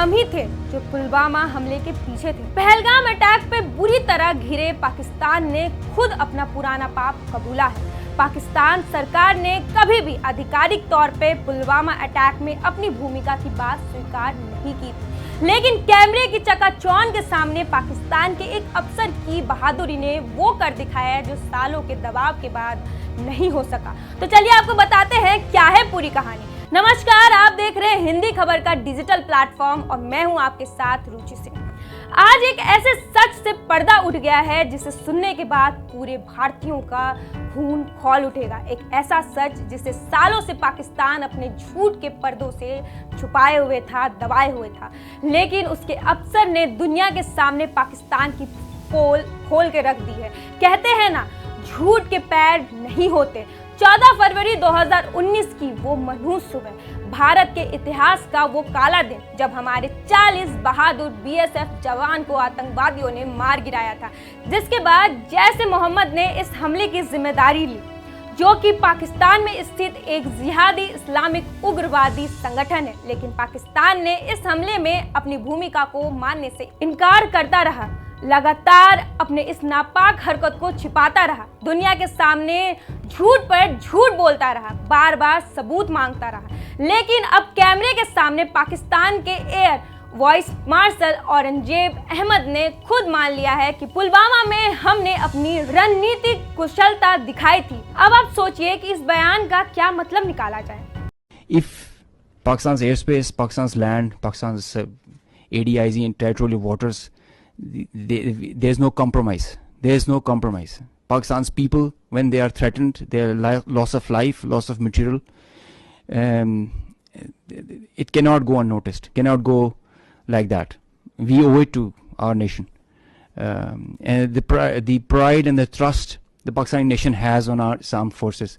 हम ही थे जो पुलवामा हमले के पीछे थे। पहलगाम अटैक पे बुरी तरह घिरे पाकिस्तान ने खुद अपना पुराना पाप कबूला है। पाकिस्तान सरकार ने कभी भी आधिकारिक तौर पे पुलवामा अटैक में अपनी भूमिका की बात स्वीकार नहीं की थी, लेकिन कैमरे की चकाचौंध के सामने पाकिस्तान के एक अफसर की बहादुरी ने वो कर दिखाया जो सालों के दबाव के बाद नहीं हो सका। तो चलिए आपको बताते हैं क्या है पूरी कहानी। नमस्कार, आप देख रहे हैं हिंदी खबर का डिजिटल प्लेटफॉर्म और मैं हूं आपके साथ रुचि सिंह। आज एक ऐसे सच से पर्दा उठ गया है जिसे सुनने के बाद पूरे भारतीयों का खून खौल उठेगा। एक ऐसा सच जिसे सालों से पाकिस्तान अपने झूठ के पर्दों से छुपाए हुए था, दबाए हुए था, लेकिन उसके अफसर ने दुनिया के सामने पाकिस्तान की पोल खोल के रख दी है। कहते हैं ना, झूठ के पैर नहीं होते। 14 फरवरी 2019 की वो मनहूस सुबह, भारत के इतिहास का वो काला दिन जब हमारे 40 बहादुर बीएसएफ जवान को आतंकवादियों ने मार गिराया था, जिसके बाद जैश मोहम्मद ने इस हमले की जिम्मेदारी ली, जो कि पाकिस्तान में स्थित एक जिहादी इस्लामिक उग्रवादी संगठन है। लेकिन पाकिस्तान ने इस हमले में अपनी भूमिका को मानने से इनकार करता रहा, लगातार अपने इस नापाक हरकत को छिपाता रहा, दुनिया के सामने झूठ पर झूठ बोलता रहा, बार बार सबूत मांगता रहा। लेकिन अब कैमरे के सामने पाकिस्तान के air vice marshal Aurangzeb Ahmed ने खुद मान लिया है कि पुलवामा में हमने अपनी रणनीतिक कुशलता दिखाई थी। अब आप सोचिए कि इस बयान का क्या मतलब निकाला जाए। If Pakistan's airspace, Pakistan's land, Pakistan's ADIZ and territorial waters, there's no compromise. There's no compromise. Pakistan's people, when they are threatened, their loss of life, loss of material, it cannot go unnoticed, cannot go like that. We owe it to our nation. And the pride and the trust the Pakistani nation has on our armed forces,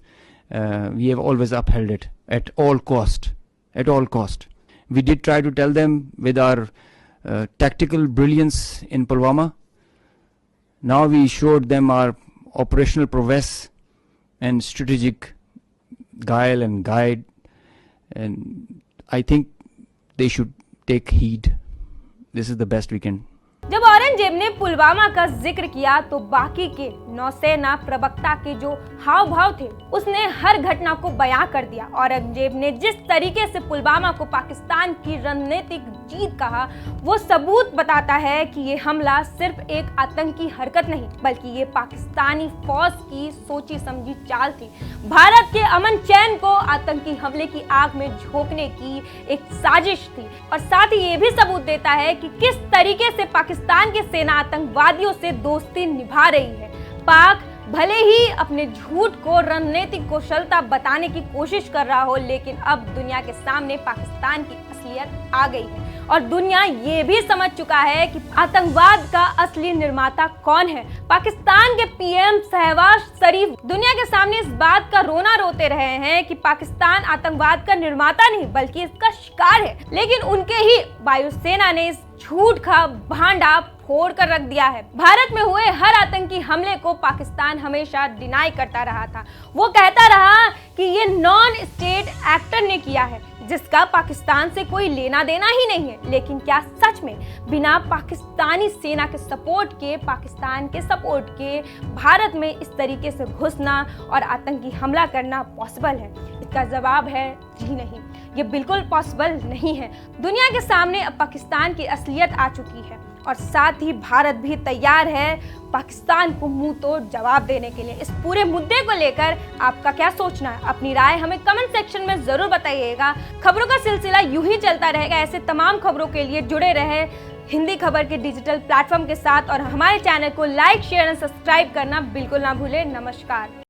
we have always upheld it at all cost. At all cost. We did try to tell them with our tactical brilliance in Pulwama. Now we showed them our operational prowess and strategic guile and guide, and I think they should take heed. This is the best we can. जब औरंगजेब ने पुलवामा का जिक्र किया तो बाकी के नौसेना प्रवक्ता के जो हाव भाव थे उसने हर घटना को बयां कर दिया। औरंगजेब ने जिस तरीके से पुलवामा को पाकिस्तान की रणनीतिक जीत कहा, वो सबूत बताता है कि ये हमला सिर्फ एक आतंकी हरकत नहीं, बल्कि ये पाकिस्तानी फौज की सोची समझी चाल थी। भारत के अमन चैन को आतंकी हमले की आग में झोंकने की एक साजिश थी, और साथ ही ये भी सबूत देता है कि किस तरीके से पाकिस्तान की सेना आतंकवादियों से दोस्ती निभा रही है। पाक भले ही अपने झूठ को रणनीतिक कौशलता बताने की कोशिश कर रहा हो, लेकिन अब दुनिया के सामने पाकिस्तान की असलियत आ गई है और दुनिया ये भी समझ चुका है कि आतंकवाद का असली निर्माता कौन है। पाकिस्तान के पीएम शहबाज शरीफ दुनिया के सामने इस बात का रोना रोते रहे हैं कि पाकिस्तान आतंकवाद का निर्माता नहीं बल्कि इसका शिकार है, लेकिन उनके ही वायुसेना ने इस झूठ का भांडा फोड़ कर रख दिया है। भारत में हुए हर आतंकी हमले को पाकिस्तान हमेशा डिनाई करता रहा था। वो कहता रहा कि ये नॉन स्टेट एक्टर ने किया है, जिसका पाकिस्तान से कोई लेना देना ही नहीं है। लेकिन क्या सच में बिना पाकिस्तानी सेना के सपोर्ट के, पाकिस्तान के सपोर्ट के भारत में इस तरीके से घुसना और आतंकी हमला करना पॉसिबल है? इसका जवाब है जी नहीं, ये बिल्कुल पॉसिबल नहीं है। दुनिया के सामने अब पाकिस्तान की असलियत आ चुकी है और साथ ही भारत भी तैयार है पाकिस्तान को मुंह तोड़ जवाब देने के लिए। इस पूरे मुद्दे को लेकर आपका क्या सोचना है? अपनी राय हमें कमेंट सेक्शन में जरूर बताइएगा। खबरों का सिलसिला यूं ही चलता रहेगा। ऐसे तमाम खबरों के लिए जुड़े रहे हिंदी खबर के डिजिटल प्लेटफॉर्म के साथ और हमारे चैनल को लाइक, शेयर और सब्सक्राइब करना बिल्कुल ना भूलें। नमस्कार।